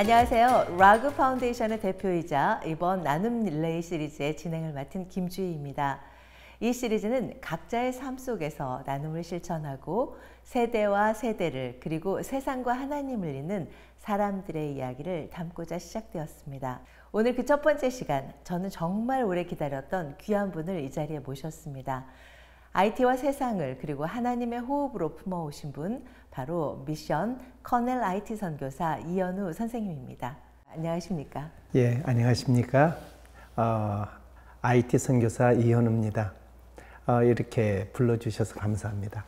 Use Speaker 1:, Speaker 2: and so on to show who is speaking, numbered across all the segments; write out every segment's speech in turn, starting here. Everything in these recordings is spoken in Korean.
Speaker 1: 안녕하세요. 라그 파운데이션의 대표이자 이번 나눔 릴레이 시리즈의 진행을 맡은 김주희입니다. 이 시리즈는 각자의 삶 속에서 나눔을 실천하고 세대와 세대를 그리고 세상과 하나님을 잇는 사람들의 이야기를 담고자 시작되었습니다. 오늘 그 첫 번째 시간, 저는 정말 오래 기다렸던 귀한 분을 이 자리에 모셨습니다. IT와 세상을 그리고 하나님의 호흡으로 품어오신 분, 바로 미션 커넬 IT 선교사 이현우 선생님입니다. 안녕하십니까?
Speaker 2: 예, 안녕하십니까? IT 선교사 이현우입니다. 이렇게 불러주셔서 감사합니다.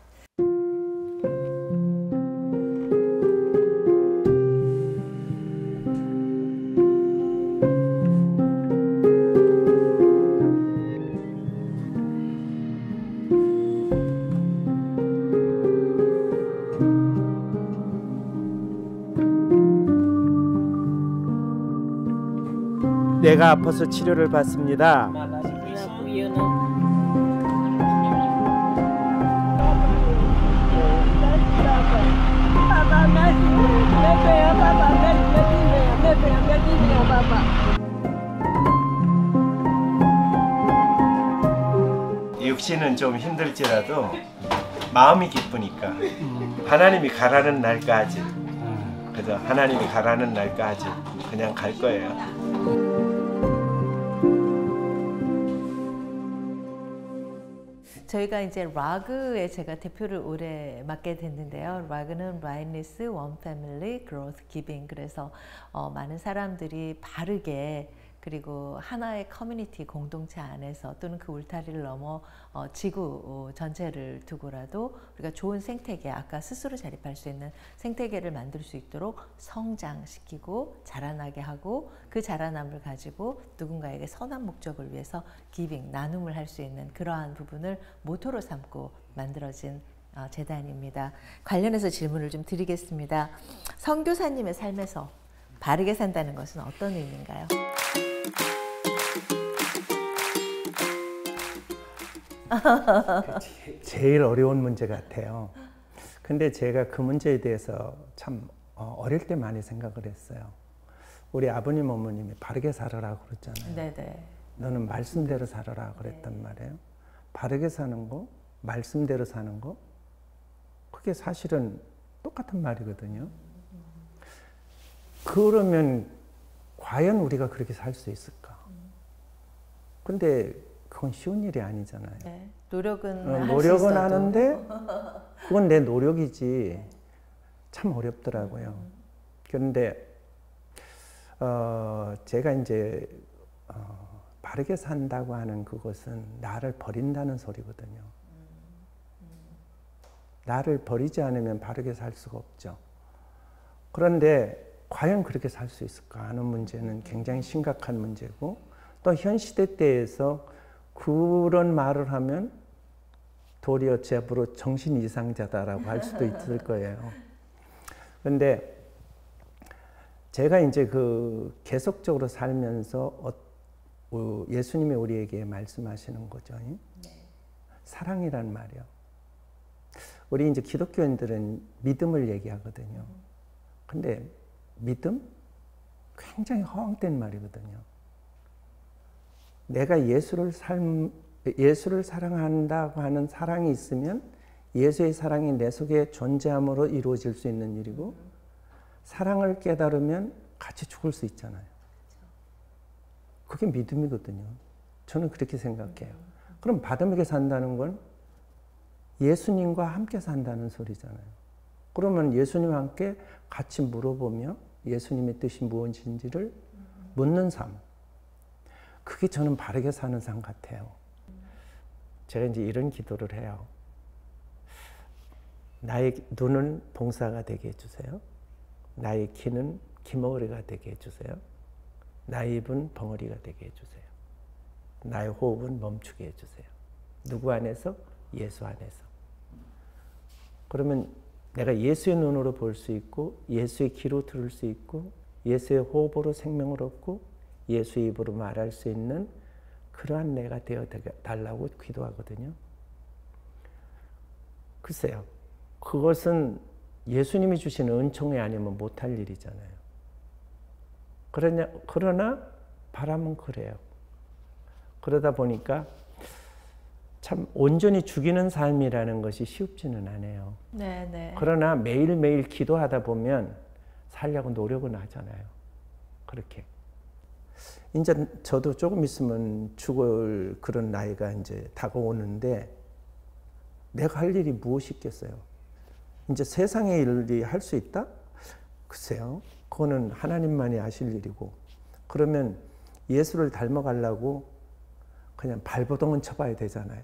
Speaker 2: 내가 아파서 치료를 받습니다. 육신은 좀 힘들지라도 마음이 기쁘니까 하나님이 가라는 날까지, 그래서 하나님이 가라는 날까지 그냥 갈 거예요.
Speaker 1: 저희가 이제 라그에 제가 대표를 오래 맡게 됐는데요. 라그는 Rightness, One Family, Growth, Giving. 그래서 많은 사람들이 바르게 그리고 하나의 커뮤니티 공동체 안에서 또는 그 울타리를 넘어 지구 전체를 두고라도 우리가 좋은 생태계, 아까 스스로 자립할 수 있는 생태계를 만들 수 있도록 성장시키고 자라나게 하고 그 자라남을 가지고 누군가에게 선한 목적을 위해서 기빙, 나눔을 할 수 있는 그러한 부분을 모토로 삼고 만들어진 재단입니다. 관련해서 질문을 좀 드리겠습니다. 선교사님의 삶에서 바르게 산다는 것은 어떤 의미인가요?
Speaker 2: 제일 어려운 문제 같아요. 근데 제가 그 문제에 대해서 참 어릴 때 많이 생각을 했어요. 우리 아버님 어머님이 바르게 살아라고 그랬잖아요.
Speaker 1: 네네.
Speaker 2: 너는 말씀대로 살아라 그랬단 말이에요. 바르게 사는 거, 말씀대로 사는 거, 그게 사실은 똑같은 말이거든요. 그러면 과연 우리가 그렇게 살 수 있을까? 근데 그건 쉬운 일이 아니잖아요.
Speaker 1: 네, 노력은
Speaker 2: 하는데 그건 내 노력이지. 참 어렵더라고요. 그런데 제가 이제 바르게 산다고 하는 그것은 나를 버린다는 소리거든요. 나를 버리지 않으면 바르게 살 수가 없죠. 그런데 과연 그렇게 살 수 있을까 하는 문제는 굉장히 심각한 문제고, 또 현 시대대에서 그런 말을 하면 도리어 제 앞으로 정신 이상자다라고 할 수도 있을 거예요. 그런데 제가 이제 그 계속적으로 살면서 예수님이 우리에게 말씀하시는 거죠. 네. 사랑이란 말이요. 우리 이제 기독교인들은 믿음을 얘기하거든요. 근데 믿음? 굉장히 허황된 말이거든요. 내가 예수를 사랑한다고 하는 사랑이 있으면 예수의 사랑이 내 속에 존재함으로 이루어질 수 있는 일이고, 사랑을 깨달으면 같이 죽을 수 있잖아요. 그게 믿음이거든요. 저는 그렇게 생각해요. 그럼 바르게 산다는 건 예수님과 함께 산다는 소리잖아요. 그러면 예수님과 함께 같이 물어보며 예수님의 뜻이 무엇인지를 묻는 삶. 그게 저는 바르게 사는 삶 같아요. 제가 이제 이런 기도를 해요. 나의 눈은 봉사가 되게 해주세요. 나의 귀는 귀머거리가 되게 해주세요. 나의 입은 벙어리가 되게 해주세요. 나의 호흡은 멈추게 해주세요. 누구 안에서? 예수 안에서. 그러면 내가 예수의 눈으로 볼 수 있고, 예수의 귀로 들을 수 있고, 예수의 호흡으로 생명을 얻고, 예수의 입으로 말할 수 있는 그러한 내가 되어 달라고 기도하거든요. 글쎄요. 그것은 예수님이 주신 은총이 아니면 못할 일이잖아요. 그러나 바람은 그래요. 그러다 보니까 참 온전히 죽이는 삶이라는 것이 쉽지는 않아요.
Speaker 1: 네, 네.
Speaker 2: 그러나 매일매일 기도하다 보면 살려고 노력은 하잖아요. 그렇게. 이제 저도 조금 있으면 죽을 그런 나이가 이제 다가오는데 내가 할 일이 무엇이 있겠어요? 이제 세상의 일이 할 수 있다? 글쎄요. 그거는 하나님만이 아실 일이고. 그러면 예수를 닮아가려고 그냥 발버둥은 쳐봐야 되잖아요.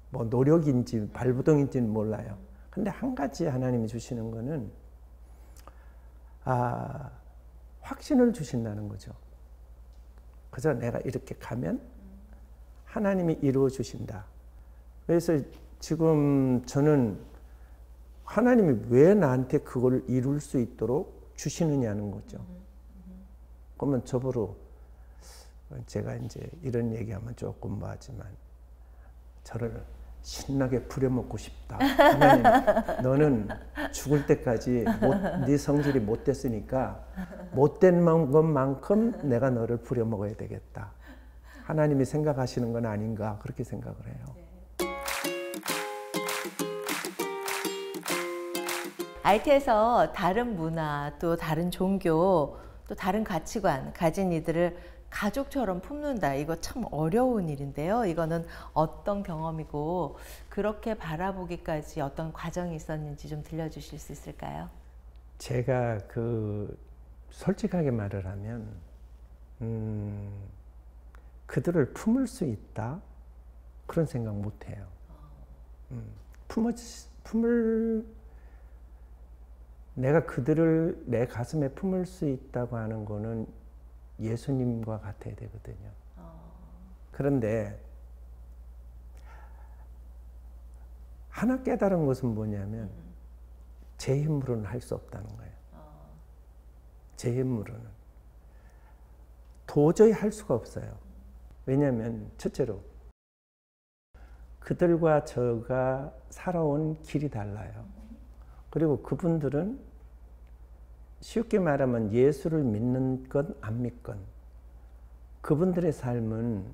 Speaker 2: 뭐 노력인지 발버둥인지는 몰라요. 근데 한 가지 하나님이 주시는 거는 확신을 주신다는 거죠. 그래서 내가 이렇게 가면 하나님이 이루어 주신다. 그래서 지금 저는 하나님이 왜 나한테 그걸 이룰 수 있도록 주시느냐는 거죠. 그러면 저보러 제가 이제 이런 얘기하면 조금 뭐하지만 저를 신나게 부려먹고 싶다. 하나님, 너는 죽을 때까지 네 성질이 못됐으니까 못된 것만큼 내가 너를 부려먹어야 되겠다. 하나님이 생각하시는 건 아닌가 그렇게 생각을 해요.
Speaker 1: IT에서 다른 문화, 또 다른 종교, 또 다른 가치관 가진 이들을 가족처럼 품는다. 이거 참 어려운 일인데요. 이거는 어떤 경험이고 그렇게 바라보기까지 어떤 과정이 있었는지 좀 들려주실 수 있을까요?
Speaker 2: 제가 솔직하게 말을 하면 그들을 품을 수 있다? 그런 생각 못 해요. 내가 그들을 내 가슴에 품을 수 있다고 하는 거는 예수님과 같아야 되거든요. 그런데 하나 깨달은 것은 뭐냐면 제 힘으로는 할 수 없다는 거예요. 제 힘으로는. 도저히 할 수가 없어요. 왜냐하면 첫째로 그들과 저가 살아온 길이 달라요. 그리고 그분들은 쉽게 말하면 예수를 믿는 건 안 믿건 그분들의 삶은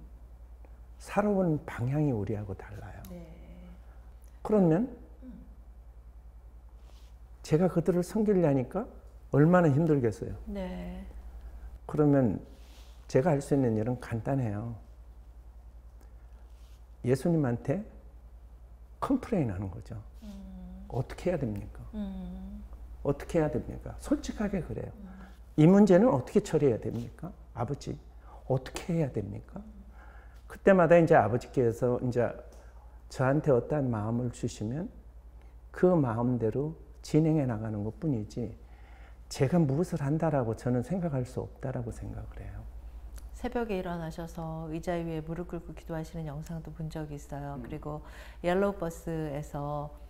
Speaker 2: 살아온 방향이 우리하고 달라요. 네. 그러면 제가 그들을 섬기려니까 얼마나 힘들겠어요. 네. 그러면 제가 할 수 있는 일은 간단해요. 예수님한테 컴플레인 하는 거죠. 어떻게 해야 됩니까? 어떻게 해야 됩니까? 솔직하게 그래요. 이 문제는 어떻게 처리해야 됩니까? 아버지, 어떻게 해야 됩니까? 그때마다 이제 아버지께서 이제 저한테 어떠한 마음을 주시면 그 마음대로 진행해 나가는 것 뿐이지 제가 무엇을 한다라고 저는 생각할 수 없다라고 생각을 해요.
Speaker 1: 새벽에 일어나셔서 의자 위에 무릎 꿇고 기도하시는 영상도 본 적이 있어요. 그리고 옐로우 버스에서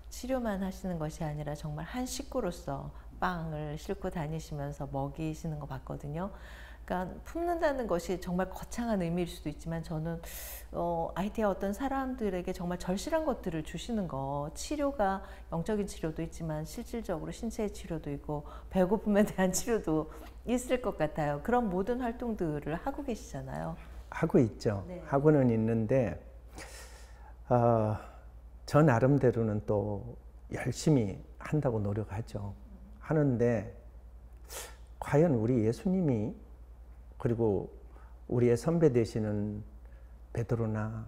Speaker 1: 치료만 하시는 것이 아니라 정말 한 식구로서 빵을 싣고 다니시면서 먹이시는 거 봤거든요. 그러니까 품는다는 것이 정말 거창한 의미일 수도 있지만 저는 IT의 어떤 사람들에게 정말 절실한 것들을 주시는 거, 치료가 영적인 치료도 있지만 실질적으로 신체의 치료도 있고 배고픔에 대한 치료도 있을 것 같아요. 그런 모든 활동들을 하고 계시잖아요.
Speaker 2: 하고 있죠.
Speaker 1: 네.
Speaker 2: 하고는 있는데 저 나름대로는 또 열심히 한다고 노력하죠. 하는데 과연 우리 예수님이 그리고 우리의 선배 되시는 베드로나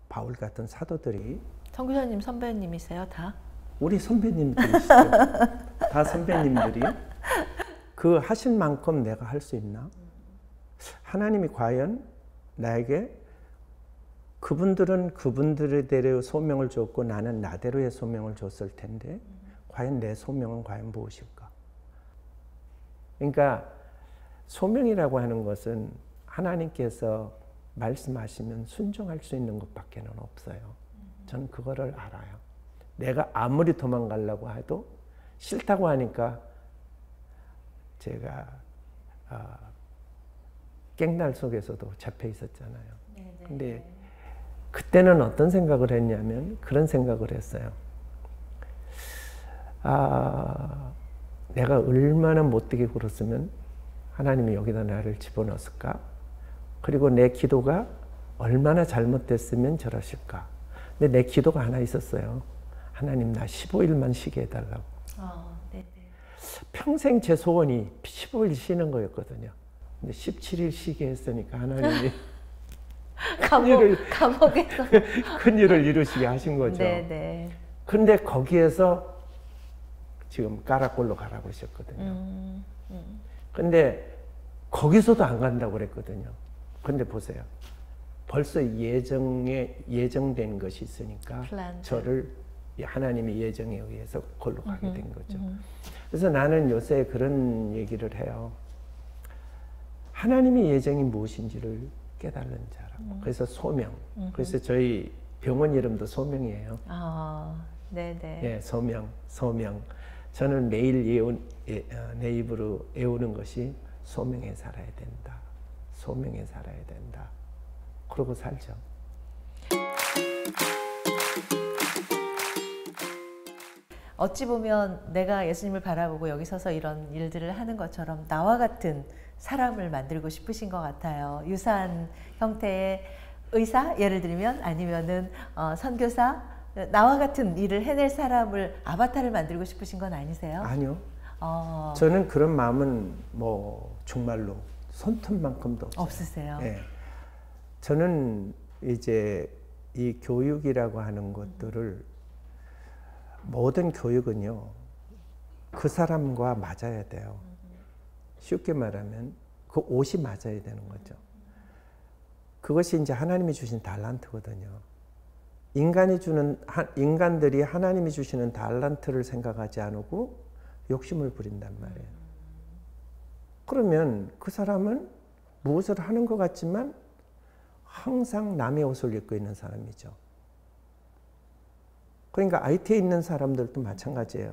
Speaker 2: 바울 같은 사도들이
Speaker 1: 선교사님 선배님이세요 다?
Speaker 2: 우리 선배님들이시죠. 다 선배님들이 그 하신 만큼 내가 할 수 있나? 하나님이 과연 나에게 그분들은 그분들대로의 소명을 줬고 나는 나대로의 소명을 줬을 텐데 과연 내 소명은 과연 무엇일까? 그러니까 소명이라고 하는 것은 하나님께서 말씀하시면 순종할 수 있는 것밖에 없어요. 저는 그거를 알아요. 내가 아무리 도망가려고 해도 싫다고 하니까 제가 깽날 속에서도 잡혀 있었잖아요. 근데 그때는 어떤 생각을 했냐면 그런 생각을 했어요. 내가 얼마나 못되게 굴었으면 하나님이 여기다 나를 집어넣었을까? 그리고 내 기도가 얼마나 잘못됐으면 저러실까? 근데 내 기도가 하나 있었어요. 하나님 나 15일만 쉬게 해달라고.
Speaker 1: 네네.
Speaker 2: 평생 제 소원이 15일 쉬는 거였거든요. 근데 17일 쉬게 했으니까 하나님이
Speaker 1: 감옥에서
Speaker 2: 큰 일을 이루시게 하신 거죠.
Speaker 1: 네네.
Speaker 2: 근데 거기에서 지금 까락골로 가라고 하셨거든요. 근데 거기서도 안 간다고 그랬거든요. 근데 보세요. 벌써 예정된 것이 있으니까
Speaker 1: 플랜.
Speaker 2: 저를 하나님의 예정에 의해서 거기로 가게 된 거죠. 그래서 나는 요새 그런 얘기를 해요. 하나님의 예정이 무엇인지를 깨달은 자라고. 그래서 소명. 그래서 저희 병원 이름도 소명이에요.
Speaker 1: 네네.
Speaker 2: 예, 소명. 저는 매일 내 입으로 애우는 것이 소명에 살아야 된다. 소명에 살아야 된다. 그러고 살죠.
Speaker 1: 어찌 보면 내가 예수님을 바라보고 여기 서서 이런 일들을 하는 것처럼 나와 같은 사람을 만들고 싶으신 것 같아요. 유사한 형태의 의사, 예를 들면 아니면은 선교사, 나와 같은 일을 해낼 사람을 아바타를 만들고 싶으신 건 아니세요?
Speaker 2: 아니요. 저는 그런 마음은 뭐 정말로 손톱만큼도
Speaker 1: 없으세요.
Speaker 2: 네. 저는 이제 이 교육이라고 하는 것들을 모든 교육은요 그 사람과 맞아야 돼요. 쉽게 말하면 그 옷이 맞아야 되는 거죠. 그것이 이제 하나님이 주신 달란트거든요. 인간들이 하나님이 주시는 달란트를 생각하지 않고 욕심을 부린단 말이에요. 그러면 그 사람은 무엇을 하는 것 같지만 항상 남의 옷을 입고 있는 사람이죠. 그러니까 IT에 있는 사람들도 마찬가지예요.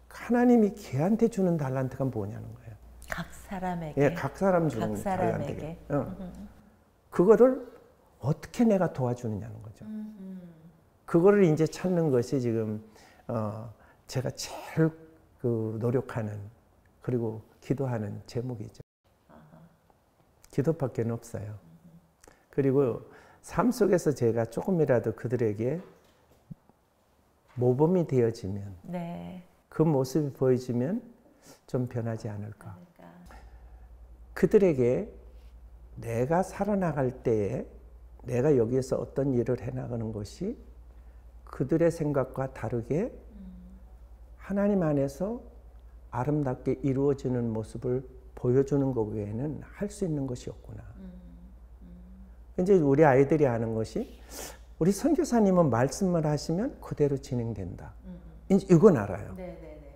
Speaker 2: 하나님이 걔한테 주는 달란트가 뭐냐는 거예요.
Speaker 1: 각 사람에게.
Speaker 2: 예, 각 사람 주는
Speaker 1: 각 사람에게.
Speaker 2: 달란트가. 그거를 어떻게 내가 도와주느냐는 거죠. 그거를 이제 찾는 것이 지금 제가 제일 노력하는 그리고 기도하는 제목이죠. 기도밖에 없어요. 그리고 삶 속에서 제가 조금이라도 그들에게 모범이 되어지면
Speaker 1: 네.
Speaker 2: 그 모습이 보여지면 좀 변하지 않을까. 그들에게 내가 살아나갈 때에 내가 여기에서 어떤 일을 해나가는 것이 그들의 생각과 다르게 하나님 안에서 아름답게 이루어지는 모습을 보여주는 것 외에는 할 수 있는 것이 없구나. 이제 우리 아이들이 하는 것이 우리 선교사님은 말씀을 하시면 그대로 진행된다. 이건 알아요.
Speaker 1: 네네네.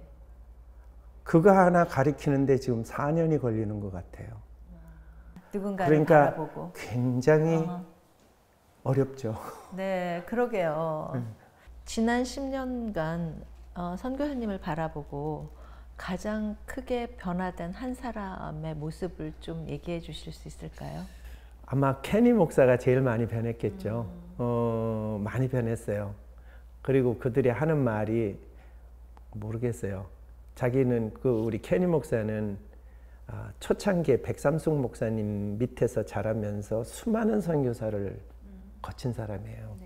Speaker 2: 그거 하나 가리키는데 지금 4년이 걸리는 것 같아요.
Speaker 1: 누군가를
Speaker 2: 그러니까
Speaker 1: 바라보고.
Speaker 2: 굉장히 어렵죠.
Speaker 1: 네, 그러게요. 지난 10년간 선교사님을 바라보고 가장 크게 변화된 한 사람의 모습을 좀 얘기해 주실 수 있을까요?
Speaker 2: 아마 케니 목사가 제일 많이 변했겠죠. 많이 변했어요. 그리고 그들이 하는 말이 모르겠어요. 자기는 우리 케니 목사는 초창기에 백삼숙 목사님 밑에서 자라면서 수많은 선교사를 거친 사람이에요.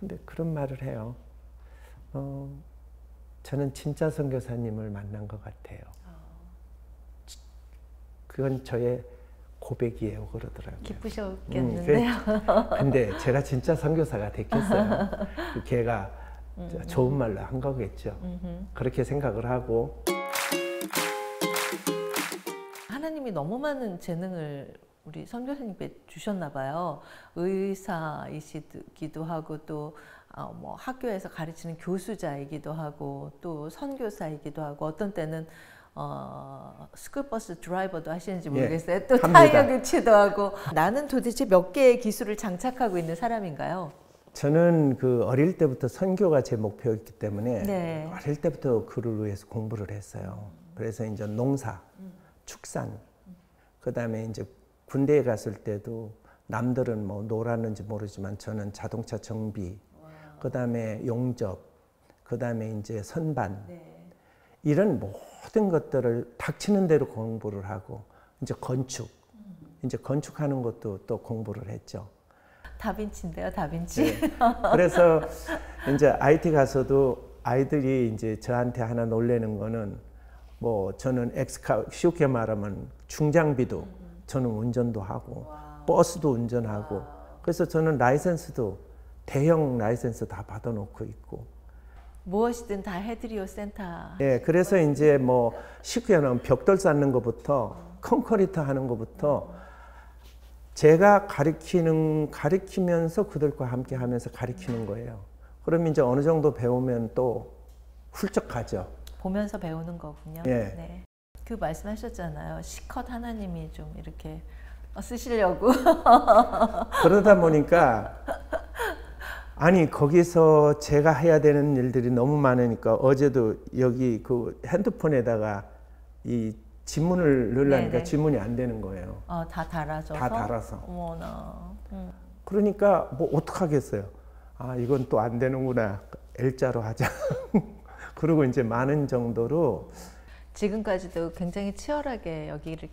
Speaker 2: 근데 그런 말을 해요. 저는 진짜 선교사님을 만난 것 같아요. 그건 저의 고백이에요. 그러더라고요.
Speaker 1: 기쁘셨겠는데요.
Speaker 2: 근데 제가 진짜 선교사가 됐겠어요. 걔가 좋은 말로 한 거겠죠. 그렇게 생각을 하고.
Speaker 1: 하나님이 너무 많은 재능을 우리 선교사님께 주셨나 봐요. 의사이시기도 하고 또 뭐 학교에서 가르치는 교수자이기도 하고 또 선교사이기도 하고 어떤 때는 스쿨버스 드라이버도 하시는지 모르겠어요.
Speaker 2: 예,
Speaker 1: 또
Speaker 2: 합니다.
Speaker 1: 타이어 교체도 하고. 나는 도대체 몇 개의 기술을 장착하고 있는 사람인가요?
Speaker 2: 저는 어릴 때부터 선교가 제 목표였기 때문에
Speaker 1: 네.
Speaker 2: 어릴 때부터 그를 위해서 공부를 했어요. 그래서 이제 농사, 축산, 그다음에 이제 군대에 갔을 때도 남들은 뭐 놀았는지 모르지만 저는 자동차 정비, 그다음에 용접, 그다음에 이제 선반, 이런 모든 것들을 닥치는 대로 공부를 하고 이제 이제 건축하는 것도 또 공부를 했죠.
Speaker 1: 다빈치인데요, 다빈치.
Speaker 2: 네. 그래서 이제 IT 가서도 아이들이 이제 저한테 하나 놀래는 거는 뭐 저는 쉽게 말하면 중장비도 저는 운전도 하고 버스도 운전하고 그래서 저는 라이센스도 대형 라이센스 다 받아놓고 있고
Speaker 1: 무엇이든 다 해드리오 센터.
Speaker 2: 예, 그래서 이제 뭐 쉽게 말하면 벽돌 쌓는 것부터 콘크리트 하는 것부터 제가 가르치면서 그들과 함께 하면서 가르치는 거예요. 그럼 이제 어느 정도 배우면 또 훌쩍 가죠.
Speaker 1: 보면서 배우는 거군요.
Speaker 2: 예.
Speaker 1: 네. 그 말씀하셨잖아요. 시컷 하나님이 좀 이렇게 쓰시려고.
Speaker 2: 그러다 보니까 아니 거기서 제가 해야 되는 일들이 너무 많으니까 어제도 여기 그 핸드폰에다가 이 지문을 넣으려니까
Speaker 1: 네네.
Speaker 2: 지문이 안 되는 거예요.
Speaker 1: 다 달아져서.
Speaker 2: 다 달아서.
Speaker 1: 어머나.
Speaker 2: 그러니까 뭐 어떡하겠어요. 아 이건 또 안 되는구나. L자로 하자. 그리고 이제 많은 정도로
Speaker 1: 지금까지도 굉장히 치열하게 여기를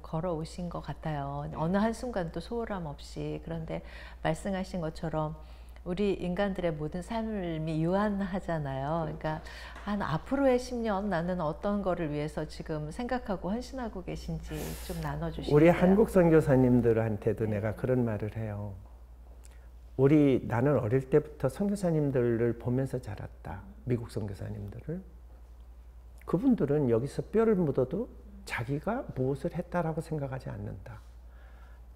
Speaker 1: 걸어오신 것 같아요. 어느 한순간 또 소홀함 없이. 그런데 말씀하신 것처럼 우리 인간들의 모든 삶이 유한하잖아요. 그러니까 한 앞으로의 10년 나는 어떤 거를 위해서 지금 생각하고 헌신하고 계신지 좀 나눠주시겠어요?
Speaker 2: 우리 한국 선교사님들한테도 내가 그런 말을 해요. 나는 어릴 때부터 선교사님들을 보면서 자랐다. 미국 선교사님들을. 그분들은 여기서 뼈를 묻어도 자기가 무엇을 했다라고 생각하지 않는다.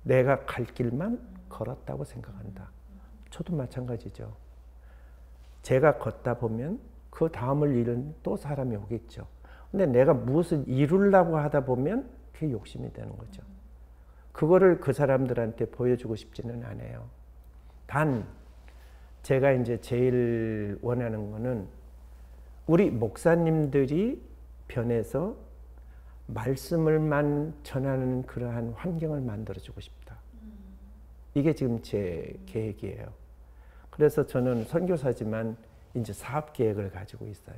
Speaker 2: 내가 갈 길만 걸었다고 생각한다. 저도 마찬가지죠. 제가 걷다 보면 그 다음을 이룬 또 사람이 오겠죠. 근데 내가 무엇을 이루려고 하다 보면 그게 욕심이 되는 거죠. 그거를 그 사람들한테 보여주고 싶지는 않아요. 단 제가 이제 제일 원하는 거는 우리 목사님들이 변해서 말씀을만 전하는 그러한 환경을 만들어주고 싶다. 이게 지금 제 계획이에요. 그래서 저는 선교사지만 이제 사업 계획을 가지고 있어요.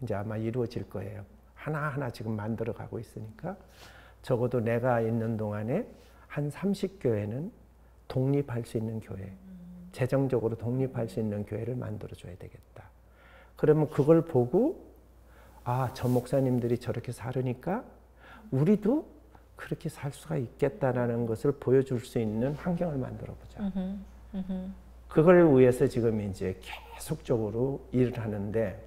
Speaker 2: 이제 아마 이루어질 거예요. 하나하나 지금 만들어 가고 있으니까 적어도 내가 있는 동안에 한 30교회는 독립할 수 있는 교회, 재정적으로 독립할 수 있는 교회를 만들어 줘야 되겠다. 그러면 그걸 보고 아, 저 목사님들이 저렇게 살으니까 우리도 그렇게 살 수가 있겠다라는 것을 보여줄 수 있는 환경을 만들어 보자. 그걸 위해서 지금 이제 계속적으로 일을 하는데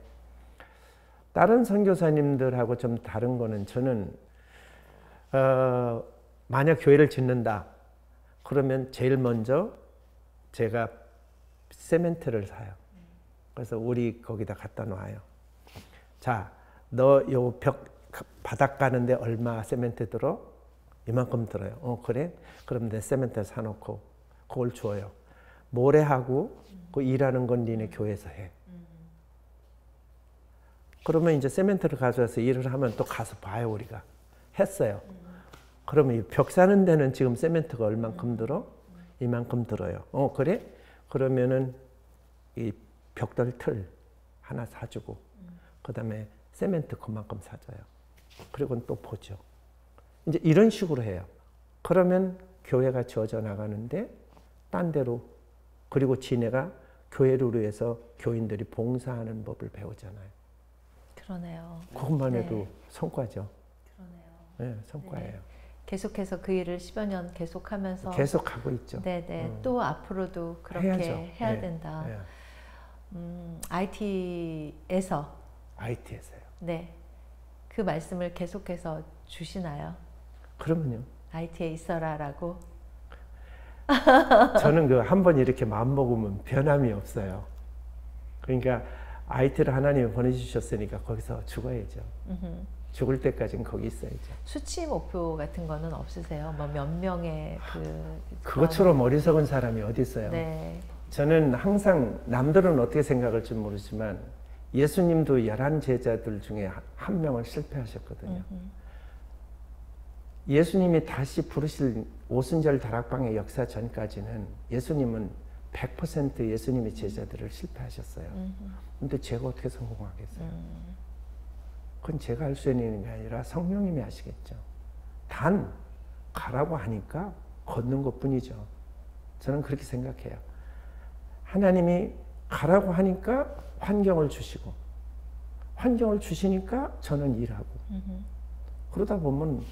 Speaker 2: 다른 선교사님들하고 좀 다른 거는 저는 만약 교회를 짓는다 그러면 제일 먼저 제가 세멘트를 사요. 그래서 우리 거기다 갖다 놔요. 자, 너 요 벽 바닥 가는데 얼마 세멘트 들어? 이만큼 들어요. 그래? 그럼 내 세멘트 사놓고 그걸 줘요. 모래하고 그 일하는 건 니네 교회에서 해. 그러면 이제 세멘트를 가져와서 일을 하면 또 가서 봐요, 우리가. 했어요. 그러면 이 벽 사는 데는 지금 세멘트가 얼만큼 들어? 이만큼 들어요. 그래? 그러면은 이 벽돌 틀 하나 사주고, 그 다음에 세멘트 그만큼 사줘요. 그리고는 또 보죠. 이제 이런 식으로 해요. 그러면 교회가 지어져 나가는데, 딴 데로, 그리고 지네가 교회를 위해서 교인들이 봉사하는 법을 배우잖아요.
Speaker 1: 그러네요.
Speaker 2: 그것만 해도 성과죠.
Speaker 1: 그러네요.
Speaker 2: 네, 성과예요.
Speaker 1: 네네. 계속해서 그 일을 10여 년 계속하면서
Speaker 2: 계속하고 있죠.
Speaker 1: 네네. 또 앞으로도 그렇게
Speaker 2: 해야죠.
Speaker 1: 해야
Speaker 2: 네.
Speaker 1: 된다.
Speaker 2: 네.
Speaker 1: IT에서요.
Speaker 2: 네.
Speaker 1: 그 말씀을 계속해서 주시나요?
Speaker 2: 그러면요.
Speaker 1: IT에 있어라라고.
Speaker 2: 저는 그 한 번 이렇게 마음 먹으면 변함이 없어요. 그러니까 IT를 하나님이 보내주셨으니까 거기서 죽어야죠. 죽을 때까지는 거기 있어야죠.
Speaker 1: 수치 목표 같은 거는 없으세요? 뭐 몇 명의
Speaker 2: 그것처럼 어리석은 사람이 어디 있어요?
Speaker 1: 네.
Speaker 2: 저는 항상 남들은 어떻게 생각할지 모르지만 예수님도 11제자들 중에 한 명을 실패하셨거든요. 예수님이 다시 부르실 오순절 다락방의 역사 전까지는 예수님은 100% 예수님의 제자들을 실패하셨어요. 근데 제가 어떻게 성공하겠어요? 그건 제가 할 수 있는 게 아니라 성령님이 하시겠죠. 단 가라고 하니까 걷는 것뿐이죠. 저는 그렇게 생각해요. 하나님이 가라고 하니까 환경을 주시고, 환경을 주시니까 저는 일하고, 그러다 보면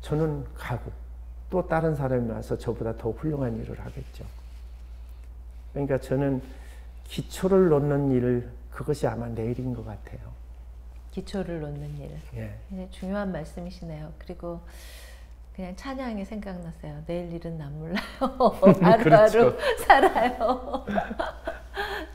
Speaker 2: 저는 가고 또 다른 사람이 와서 저보다 더 훌륭한 일을 하겠죠. 그러니까 저는 기초를 놓는 일, 그것이 아마 내일인 것 같아요.
Speaker 1: 기초를 놓는 일.
Speaker 2: 예.
Speaker 1: 굉장히 중요한 말씀이시네요. 그리고 그냥 찬양이 생각났어요. 내일 일은 난 몰라요. 하루하루
Speaker 2: 그렇죠.
Speaker 1: 살아요.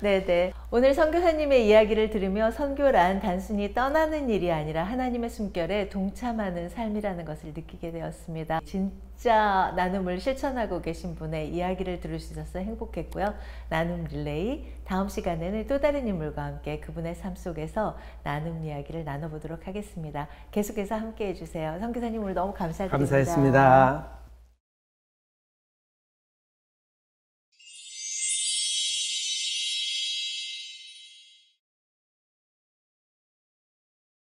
Speaker 1: 네네. 오늘 선교사님의 이야기를 들으며 선교란 단순히 떠나는 일이 아니라 하나님의 숨결에 동참하는 삶이라는 것을 느끼게 되었습니다. 진짜 나눔을 실천하고 계신 분의 이야기를 들을 수 있어서 행복했고요. 나눔 릴레이, 다음 시간에는 또 다른 인물과 함께 그분의 삶 속에서 나눔 이야기를 나눠보도록 하겠습니다. 계속해서 함께 해주세요. 선교사님 오늘 너무 감사드립니다.
Speaker 2: 감사했습니다.